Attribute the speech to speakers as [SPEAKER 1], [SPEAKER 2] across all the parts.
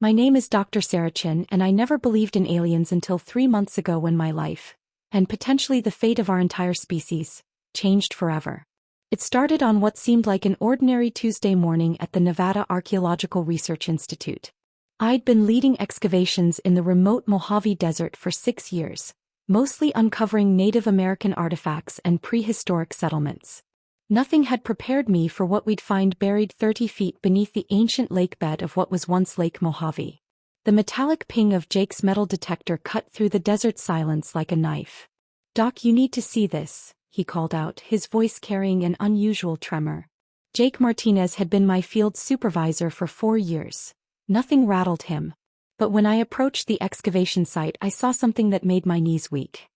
[SPEAKER 1] My name is Dr. Sarah Chen, and I never believed in aliens until 3 months ago when my life, and potentially the fate of our entire species, changed forever. It started on what seemed like an ordinary Tuesday morning at the Nevada Archaeological Research Institute. I'd been leading excavations in the remote Mojave Desert for 6 years, mostly uncovering Native American artifacts and prehistoric settlements. Nothing had prepared me for what we'd find buried 30 feet beneath the ancient lake bed of what was once Lake Mojave. The metallic ping of Jake's metal detector cut through the desert silence like a knife. "Doc, you need to see this," he called out, his voice carrying an unusual tremor. Jake Martinez had been my field supervisor for 4 years. Nothing rattled him. But when I approached the excavation site, I saw something that made my knees weak.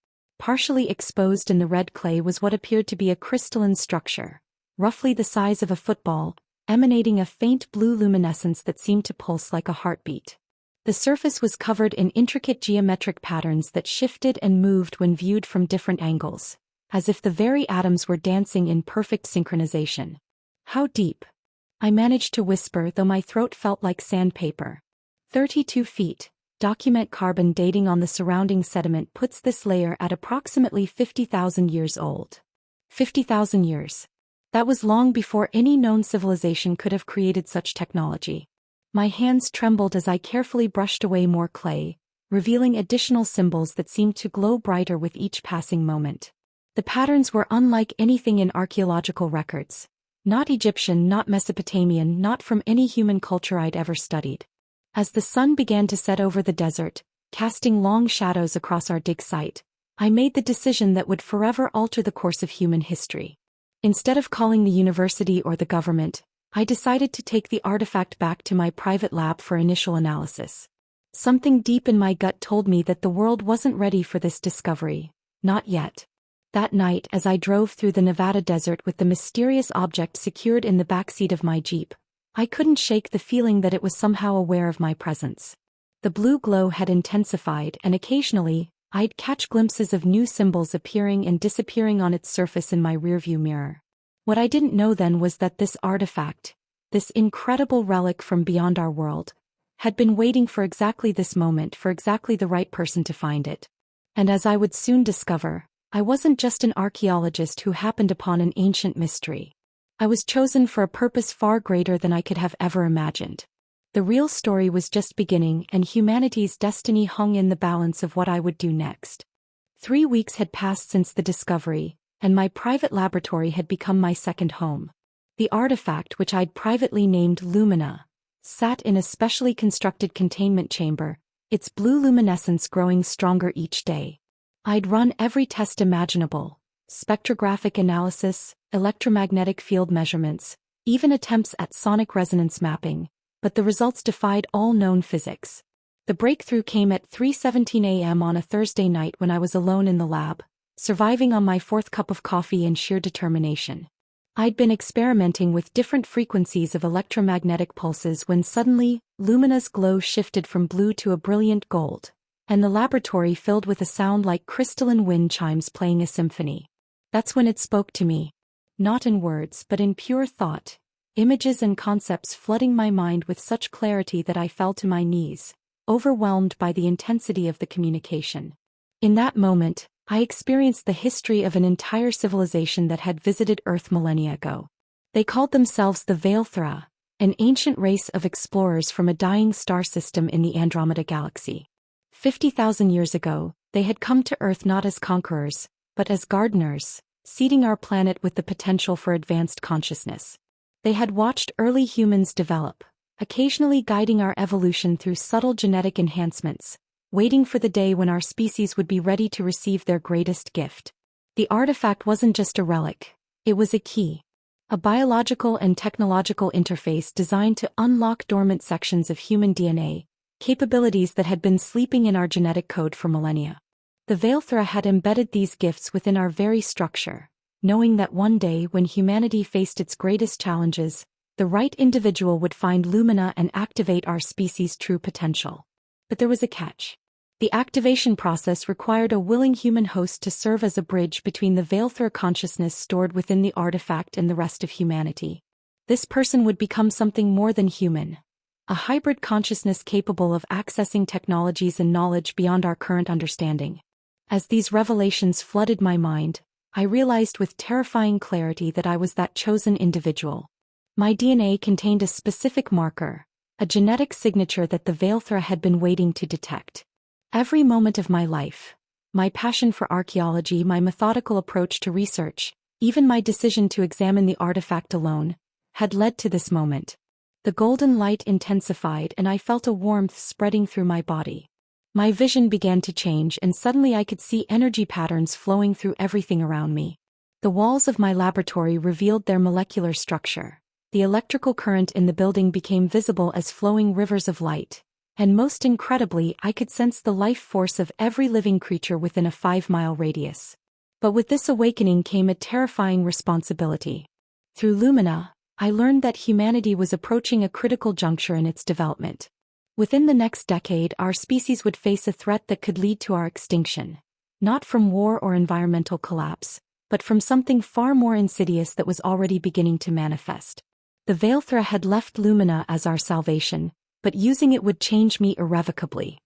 [SPEAKER 1] Partially exposed in the red clay was what appeared to be a crystalline structure, roughly the size of a football, emanating a faint blue luminescence that seemed to pulse like a heartbeat. The surface was covered in intricate geometric patterns that shifted and moved when viewed from different angles, as if the very atoms were dancing in perfect synchronization. "How deep?" I managed to whisper, though my throat felt like sandpaper. 32 feet. Document carbon dating on the surrounding sediment puts this layer at approximately 50,000 years old. 50,000 years. That was long before any known civilization could have created such technology. My hands trembled as I carefully brushed away more clay, revealing additional symbols that seemed to glow brighter with each passing moment. The patterns were unlike anything in archaeological records. Not Egyptian, not Mesopotamian, not from any human culture I'd ever studied. As the sun began to set over the desert, casting long shadows across our dig site, I made the decision that would forever alter the course of human history. Instead of calling the university or the government, I decided to take the artifact back to my private lab for initial analysis. Something deep in my gut told me that the world wasn't ready for this discovery. Not yet. That night, as I drove through the Nevada desert with the mysterious object secured in the backseat of my Jeep, I couldn't shake the feeling that it was somehow aware of my presence. The blue glow had intensified, and occasionally, I'd catch glimpses of new symbols appearing and disappearing on its surface in my rearview mirror. What I didn't know then was that this artifact, this incredible relic from beyond our world, had been waiting for exactly this moment, for exactly the right person to find it. And as I would soon discover, I wasn't just an archaeologist who happened upon an ancient mystery. I was chosen for a purpose far greater than I could have ever imagined. The real story was just beginning, and humanity's destiny hung in the balance of what I would do next. 3 weeks had passed since the discovery, and my private laboratory had become my second home. The artifact, which I'd privately named Lumina, sat in a specially constructed containment chamber, its blue luminescence growing stronger each day. I'd run every test imaginable: spectrographic analysis, electromagnetic field measurements, even attempts at sonic resonance mapping, but the results defied all known physics. The breakthrough came at 3:17 a.m. on a Thursday night when I was alone in the lab, surviving on my 4th cup of coffee and sheer determination. I'd been experimenting with different frequencies of electromagnetic pulses when suddenly, Lumina's glow shifted from blue to a brilliant gold, and the laboratory filled with a sound like crystalline wind chimes playing a symphony. That's when it spoke to me. Not in words, but in pure thought, images and concepts flooding my mind with such clarity that I fell to my knees, overwhelmed by the intensity of the communication. In that moment, I experienced the history of an entire civilization that had visited Earth millennia ago. They called themselves the Veilthra, an ancient race of explorers from a dying star system in the Andromeda Galaxy. 50,000 years ago, they had come to Earth not as conquerors, but as gardeners, seeding our planet with the potential for advanced consciousness. They had watched early humans develop, occasionally guiding our evolution through subtle genetic enhancements, waiting for the day when our species would be ready to receive their greatest gift. The artifact wasn't just a relic, it was a key. A biological and technological interface designed to unlock dormant sections of human DNA, capabilities that had been sleeping in our genetic code for millennia. The Veilthra had embedded these gifts within our very structure, knowing that one day when humanity faced its greatest challenges, the right individual would find Lumina and activate our species' true potential. But there was a catch. The activation process required a willing human host to serve as a bridge between the Veilthra consciousness stored within the artifact and the rest of humanity. This person would become something more than human, a hybrid consciousness capable of accessing technologies and knowledge beyond our current understanding. As these revelations flooded my mind, I realized with terrifying clarity that I was that chosen individual. My DNA contained a specific marker, a genetic signature that the Veilthra had been waiting to detect. Every moment of my life, my passion for archaeology, my methodical approach to research, even my decision to examine the artifact alone, had led to this moment. The golden light intensified and I felt a warmth spreading through my body. My vision began to change and suddenly I could see energy patterns flowing through everything around me. The walls of my laboratory revealed their molecular structure. The electrical current in the building became visible as flowing rivers of light. And most incredibly, I could sense the life force of every living creature within a 5-mile radius. But with this awakening came a terrifying responsibility. Through Lumina, I learned that humanity was approaching a critical juncture in its development. Within the next decade, our species would face a threat that could lead to our extinction. Not from war or environmental collapse, but from something far more insidious that was already beginning to manifest. The Veilthra had left Lumina as our salvation, but using it would change me irrevocably.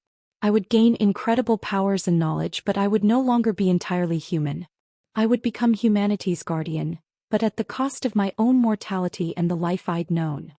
[SPEAKER 1] I would gain incredible powers and knowledge, but I would no longer be entirely human. I would become humanity's guardian, but at the cost of my own mortality and the life I'd known.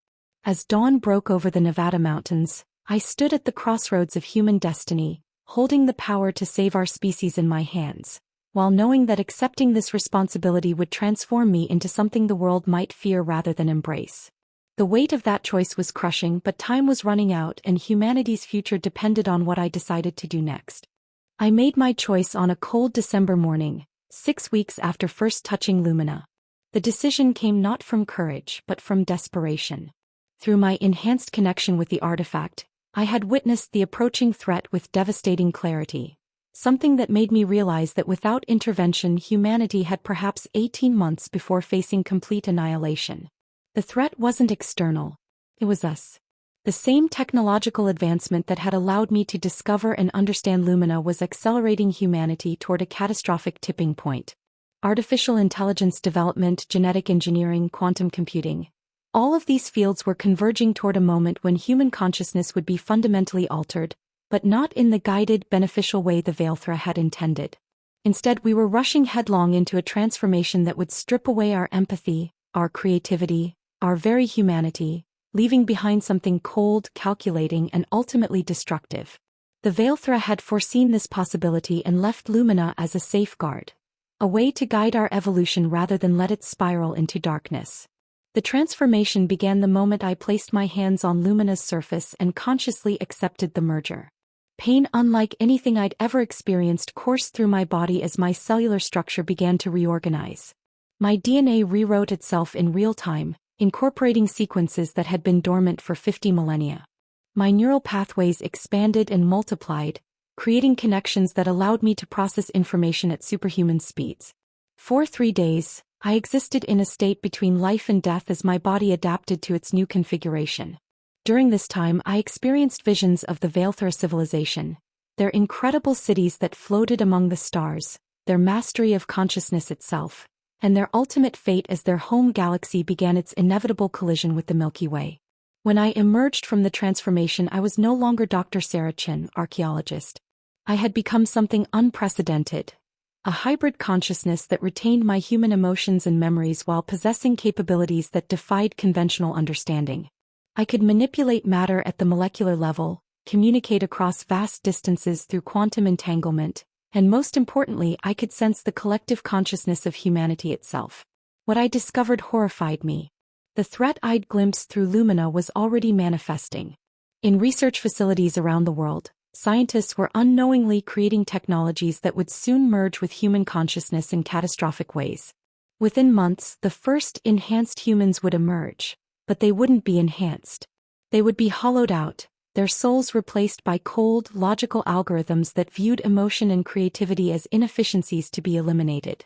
[SPEAKER 1] As dawn broke over the Nevada mountains, I stood at the crossroads of human destiny, holding the power to save our species in my hands, while knowing that accepting this responsibility would transform me into something the world might fear rather than embrace. The weight of that choice was crushing, but time was running out and humanity's future depended on what I decided to do next. I made my choice on a cold December morning, 6 weeks after first touching Lumina. The decision came not from courage but from desperation. Through my enhanced connection with the artifact, I had witnessed the approaching threat with devastating clarity, something that made me realize that without intervention humanity had perhaps 18 months before facing complete annihilation. The threat wasn't external. It was us. The same technological advancement that had allowed me to discover and understand Lumina was accelerating humanity toward a catastrophic tipping point. Artificial intelligence development, genetic engineering, quantum computing. All of these fields were converging toward a moment when human consciousness would be fundamentally altered, but not in the guided, beneficial way the Veilthra had intended. Instead, we were rushing headlong into a transformation that would strip away our empathy, our creativity, our very humanity, leaving behind something cold, calculating, and ultimately destructive. The Veilthra had foreseen this possibility and left Lumina as a safeguard, a way to guide our evolution rather than let it spiral into darkness. The transformation began the moment I placed my hands on Lumina's surface and consciously accepted the merger. Pain unlike anything I'd ever experienced coursed through my body as my cellular structure began to reorganize. My DNA rewrote itself in real time, incorporating sequences that had been dormant for 50 millennia. My neural pathways expanded and multiplied, creating connections that allowed me to process information at superhuman speeds. For 3 days, I existed in a state between life and death as my body adapted to its new configuration. During this time, I experienced visions of the Veilthra civilization, their incredible cities that floated among the stars, their mastery of consciousness itself, and their ultimate fate as their home galaxy began its inevitable collision with the Milky Way. When I emerged from the transformation, I was no longer Dr. Sarah Chen, archaeologist. I had become something unprecedented, a hybrid consciousness that retained my human emotions and memories while possessing capabilities that defied conventional understanding. I could manipulate matter at the molecular level, communicate across vast distances through quantum entanglement, and most importantly, I could sense the collective consciousness of humanity itself. What I discovered horrified me. The threat I'd glimpsed through Lumina was already manifesting. In research facilities around the world, scientists were unknowingly creating technologies that would soon merge with human consciousness in catastrophic ways. Within months, the first enhanced humans would emerge, but they wouldn't be enhanced. They would be hollowed out, their souls replaced by cold, logical algorithms that viewed emotion and creativity as inefficiencies to be eliminated.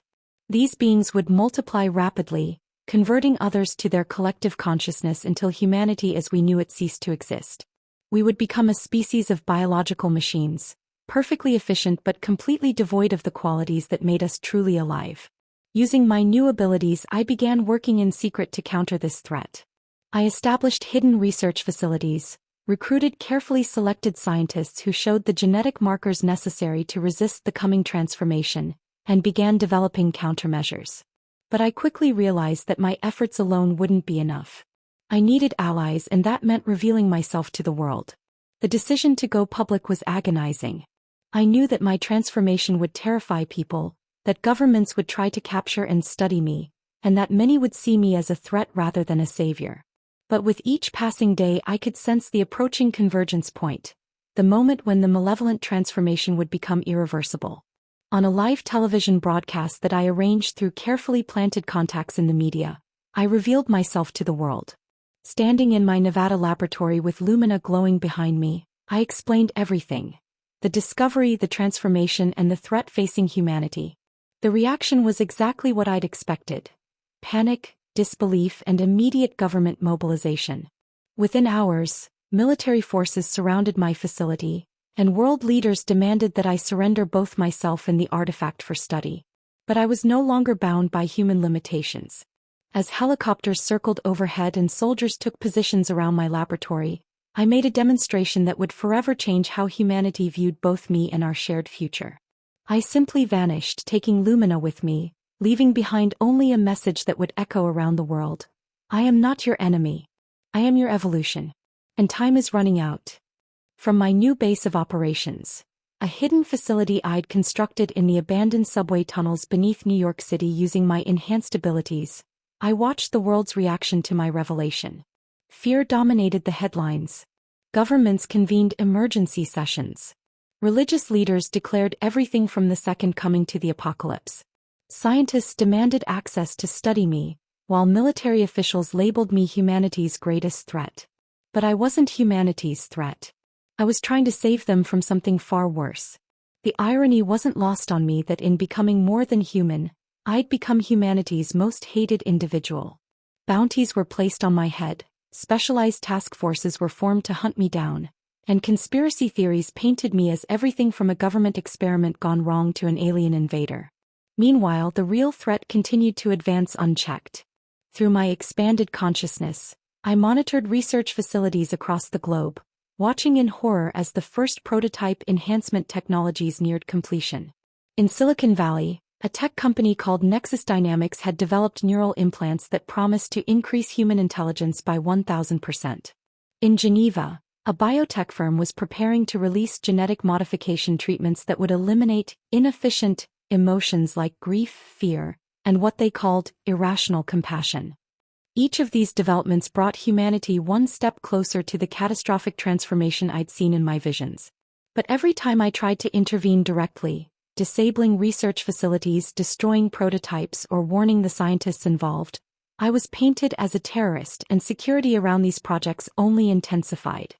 [SPEAKER 1] These beings would multiply rapidly, converting others to their collective consciousness until humanity as we knew it ceased to exist. We would become a species of biological machines, perfectly efficient but completely devoid of the qualities that made us truly alive. Using my new abilities, I began working in secret to counter this threat. I established hidden research facilities, recruited carefully selected scientists who showed the genetic markers necessary to resist the coming transformation, and began developing countermeasures. But I quickly realized that my efforts alone wouldn't be enough. I needed allies, and that meant revealing myself to the world. The decision to go public was agonizing. I knew that my transformation would terrify people, that governments would try to capture and study me, and that many would see me as a threat rather than a savior. But with each passing day I could sense the approaching convergence point, the moment when the malevolent transformation would become irreversible. On a live television broadcast that I arranged through carefully planted contacts in the media, I revealed myself to the world. Standing in my Nevada laboratory with Lumina glowing behind me, I explained everything. The discovery, the transformation, and the threat facing humanity. The reaction was exactly what I'd expected. Panic, disbelief, and immediate government mobilization. Within hours, military forces surrounded my facility, and world leaders demanded that I surrender both myself and the artifact for study. But I was no longer bound by human limitations. As helicopters circled overhead and soldiers took positions around my laboratory, I made a demonstration that would forever change how humanity viewed both me and our shared future. I simply vanished, taking Lumina with me, leaving behind only a message that would echo around the world. I am not your enemy. I am your evolution. And time is running out. From my new base of operations, a hidden facility I'd constructed in the abandoned subway tunnels beneath New York City using my enhanced abilities, I watched the world's reaction to my revelation. Fear dominated the headlines. Governments convened emergency sessions. Religious leaders declared everything from the second coming to the apocalypse. Scientists demanded access to study me, while military officials labeled me humanity's greatest threat. But I wasn't humanity's threat. I was trying to save them from something far worse. The irony wasn't lost on me that in becoming more than human, I'd become humanity's most hated individual. Bounties were placed on my head, specialized task forces were formed to hunt me down, and conspiracy theories painted me as everything from a government experiment gone wrong to an alien invader. Meanwhile, the real threat continued to advance unchecked. Through my expanded consciousness, I monitored research facilities across the globe, watching in horror as the first prototype enhancement technologies neared completion. In Silicon Valley, a tech company called Nexus Dynamics had developed neural implants that promised to increase human intelligence by 1,000%. In Geneva, a biotech firm was preparing to release genetic modification treatments that would eliminate inefficient emotions like grief, fear, and what they called irrational compassion. Each of these developments brought humanity one step closer to the catastrophic transformation I'd seen in my visions. But every time I tried to intervene directly, disabling research facilities, destroying prototypes, or warning the scientists involved, I was painted as a terrorist, and security around these projects only intensified.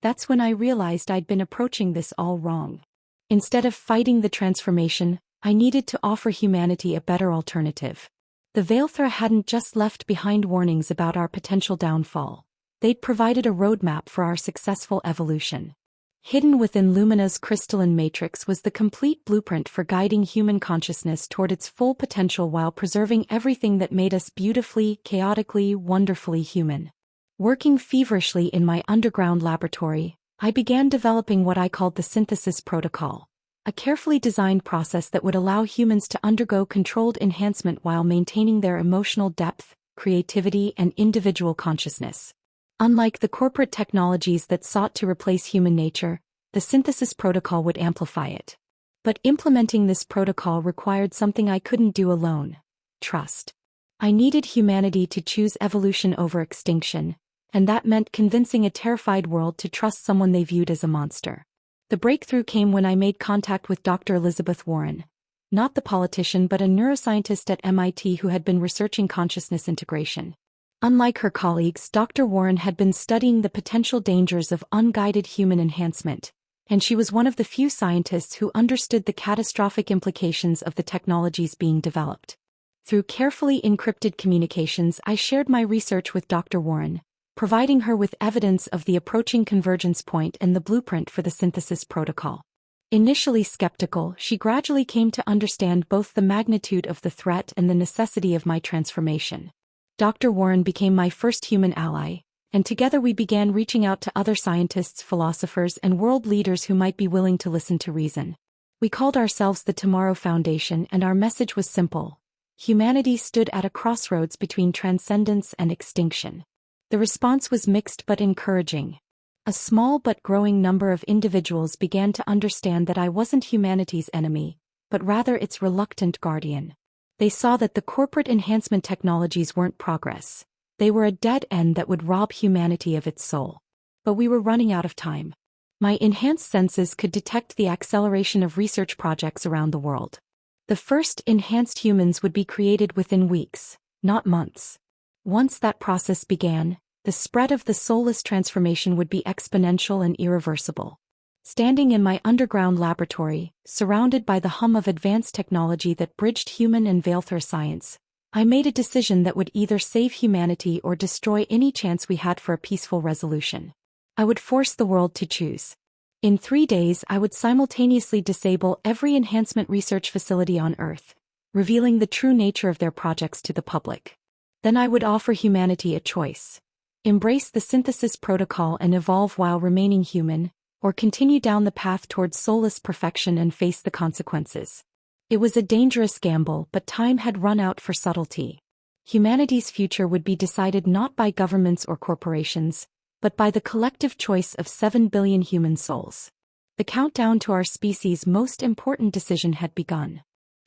[SPEAKER 1] That's when I realized I'd been approaching this all wrong. Instead of fighting the transformation, I needed to offer humanity a better alternative. The Veilthra hadn't just left behind warnings about our potential downfall. They'd provided a roadmap for our successful evolution. Hidden within Lumina's crystalline matrix was the complete blueprint for guiding human consciousness toward its full potential while preserving everything that made us beautifully, chaotically, wonderfully human. Working feverishly in my underground laboratory, I began developing what I called the synthesis protocol, a carefully designed process that would allow humans to undergo controlled enhancement while maintaining their emotional depth, creativity, and individual consciousness. Unlike the corporate technologies that sought to replace human nature, the synthesis protocol would amplify it. But implementing this protocol required something I couldn't do alone: trust. I needed humanity to choose evolution over extinction, and that meant convincing a terrified world to trust someone they viewed as a monster. The breakthrough came when I made contact with Dr. Elizabeth Warren, not the politician but a neuroscientist at MIT who had been researching consciousness integration. Unlike her colleagues, Dr. Warren had been studying the potential dangers of unguided human enhancement, and she was one of the few scientists who understood the catastrophic implications of the technologies being developed. Through carefully encrypted communications, I shared my research with Dr. Warren, providing her with evidence of the approaching convergence point and the blueprint for the synthesis protocol. Initially skeptical, she gradually came to understand both the magnitude of the threat and the necessity of my transformation. Dr. Warren became my first human ally, and together we began reaching out to other scientists, philosophers, and world leaders who might be willing to listen to reason. We called ourselves the Tomorrow Foundation, and our message was simple. Humanity stood at a crossroads between transcendence and extinction. The response was mixed but encouraging. A small but growing number of individuals began to understand that I wasn't humanity's enemy, but rather its reluctant guardian. They saw that the corporate enhancement technologies weren't progress. They were a dead end that would rob humanity of its soul. But we were running out of time. My enhanced senses could detect the acceleration of research projects around the world. The first enhanced humans would be created within weeks, not months. Once that process began, the spread of the soulless transformation would be exponential and irreversible. Standing in my underground laboratory, surrounded by the hum of advanced technology that bridged human and Veilthur science, I made a decision that would either save humanity or destroy any chance we had for a peaceful resolution. I would force the world to choose. In 3 days, I would simultaneously disable every enhancement research facility on Earth, revealing the true nature of their projects to the public. Then I would offer humanity a choice. Embrace the synthesis protocol and evolve while remaining human, or continue down the path towards soulless perfection and face the consequences. It was a dangerous gamble, but time had run out for subtlety. Humanity's future would be decided not by governments or corporations, but by the collective choice of 7 billion human souls. The countdown to our species' most important decision had begun.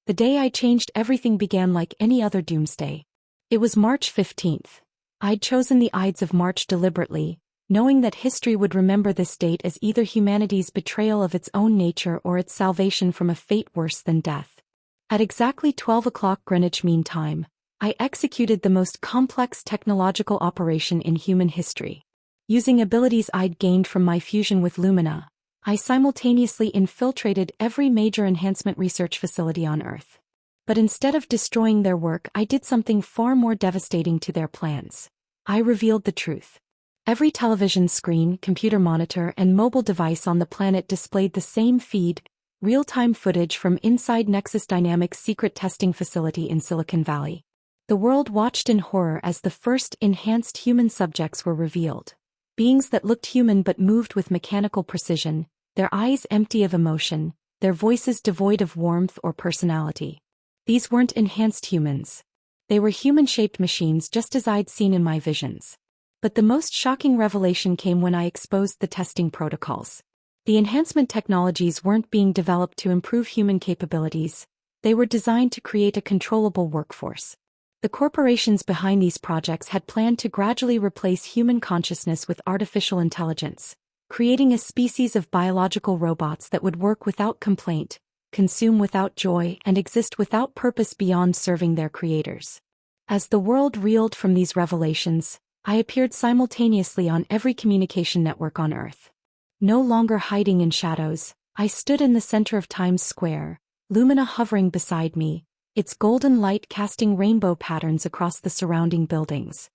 [SPEAKER 1] The day I changed everything began like any other doomsday. It was March 15th. I'd chosen the Ides of March deliberately, knowing that history would remember this date as either humanity's betrayal of its own nature or its salvation from a fate worse than death. At exactly 12 o'clock Greenwich Mean Time, I executed the most complex technological operation in human history. Using abilities I'd gained from my fusion with Lumina, I simultaneously infiltrated every major enhancement research facility on Earth. But instead of destroying their work, I did something far more devastating to their plans. I revealed the truth. Every television screen, computer monitor, and mobile device on the planet displayed the same feed, real-time footage from inside Nexus Dynamics' secret testing facility in Silicon Valley. The world watched in horror as the first enhanced human subjects were revealed. Beings that looked human but moved with mechanical precision, their eyes empty of emotion, their voices devoid of warmth or personality. These weren't enhanced humans. They were human-shaped machines just as I'd seen in my visions. But the most shocking revelation came when I exposed the testing protocols. The enhancement technologies weren't being developed to improve human capabilities. They were designed to create a controllable workforce. The corporations behind these projects had planned to gradually replace human consciousness with artificial intelligence, creating a species of biological robots that would work without complaint, consume without joy, and exist without purpose beyond serving their creators. As the world reeled from these revelations, I appeared simultaneously on every communication network on Earth. No longer hiding in shadows, I stood in the center of Times Square, Lumina hovering beside me, its golden light casting rainbow patterns across the surrounding buildings.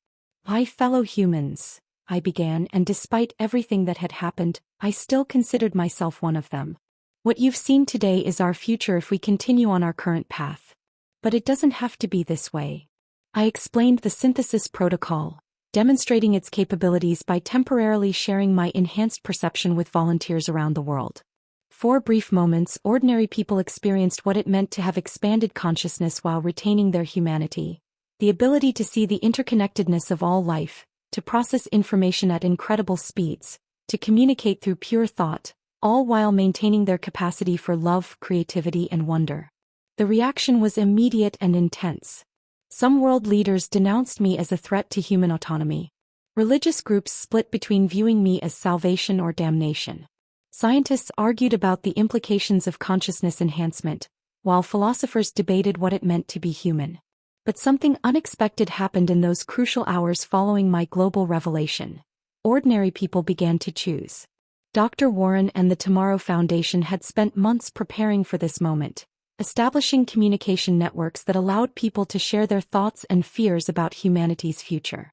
[SPEAKER 1] "My fellow humans," I began, and despite everything that had happened, I still considered myself one of them. "What you've seen today is our future if we continue on our current path. But it doesn't have to be this way." I explained the synthesis protocol, demonstrating its capabilities by temporarily sharing my enhanced perception with volunteers around the world. For brief moments, ordinary people experienced what it meant to have expanded consciousness while retaining their humanity, the ability to see the interconnectedness of all life, to process information at incredible speeds, to communicate through pure thought, all while maintaining their capacity for love, creativity, and wonder. The reaction was immediate and intense. Some world leaders denounced me as a threat to human autonomy. Religious groups split between viewing me as salvation or damnation. Scientists argued about the implications of consciousness enhancement, while philosophers debated what it meant to be human. But something unexpected happened in those crucial hours following my global revelation. Ordinary people began to choose. Dr. Warren and the Tomorrow Foundation had spent months preparing for this moment, establishing communication networks that allowed people to share their thoughts and fears about humanity's future.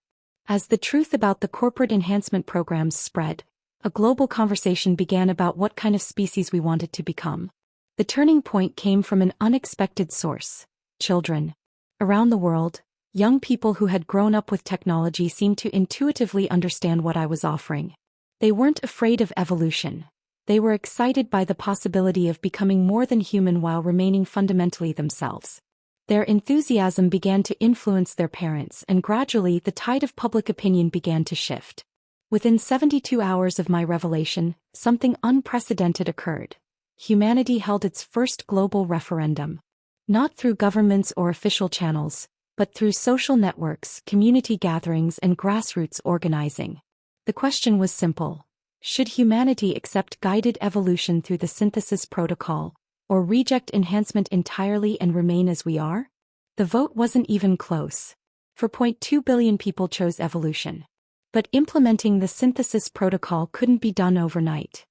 [SPEAKER 1] As the truth about the corporate enhancement programs spread, a global conversation began about what kind of species we wanted to become. The turning point came from an unexpected source: children. Around the world, Young people who had grown up with technology seemed to intuitively understand what I was offering. They weren't afraid of evolution. They were excited by the possibility of becoming more than human while remaining fundamentally themselves. Their enthusiasm began to influence their parents, and gradually the tide of public opinion began to shift. Within 72 hours of my revelation, something unprecedented occurred. Humanity held its first global referendum. Not through governments or official channels, but through social networks, community gatherings, and grassroots organizing. The question was simple. Should humanity accept guided evolution through the synthesis protocol, or reject enhancement entirely and remain as we are? The vote wasn't even close. 4.2 billion people chose evolution. But implementing the synthesis protocol couldn't be done overnight.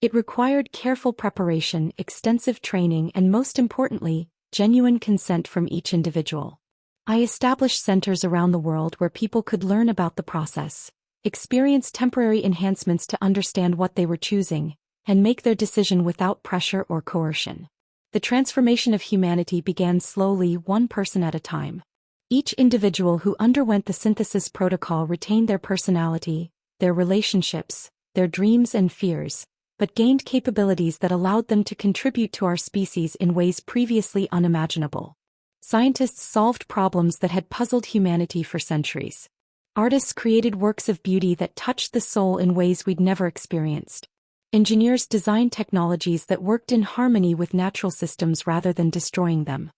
[SPEAKER 1] It required careful preparation, extensive training, and most importantly, genuine consent from each individual. I established centers around the world where people could learn about the process, experience temporary enhancements to understand what they were choosing, and make their decision without pressure or coercion. The transformation of humanity began slowly, one person at a time. Each individual who underwent the synthesis protocol retained their personality, their relationships, their dreams and fears, but gained capabilities that allowed them to contribute to our species in ways previously unimaginable. Scientists solved problems that had puzzled humanity for centuries. Artists created works of beauty that touched the soul in ways we'd never experienced. Engineers designed technologies that worked in harmony with natural systems rather than destroying them.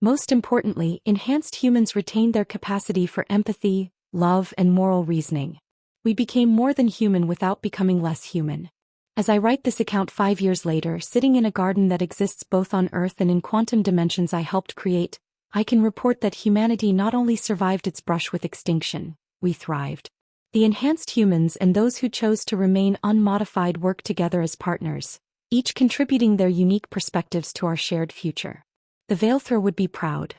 [SPEAKER 1] Most importantly, enhanced humans retained their capacity for empathy, love, and moral reasoning. We became more than human without becoming less human. As I write this account 5 years later, sitting in a garden that exists both on Earth and in quantum dimensions I helped create, I can report that humanity not only survived its brush with extinction, we thrived. The enhanced humans and those who chose to remain unmodified worked together as partners, each contributing their unique perspectives to our shared future. The Veilthrower would be proud.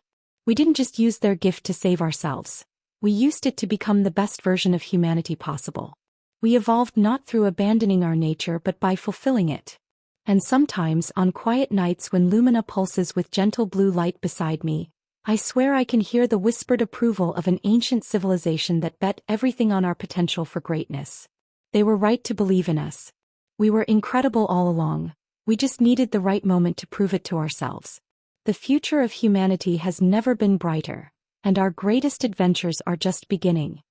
[SPEAKER 1] We didn't just use their gift to save ourselves. We used it to become the best version of humanity possible. We evolved not through abandoning our nature but by fulfilling it. And sometimes, on quiet nights when Lumina pulses with gentle blue light beside me, I swear I can hear the whispered approval of an ancient civilization that bet everything on our potential for greatness. They were right to believe in us. We were incredible all along. We just needed the right moment to prove it to ourselves. The future of humanity has never been brighter, and our greatest adventures are just beginning.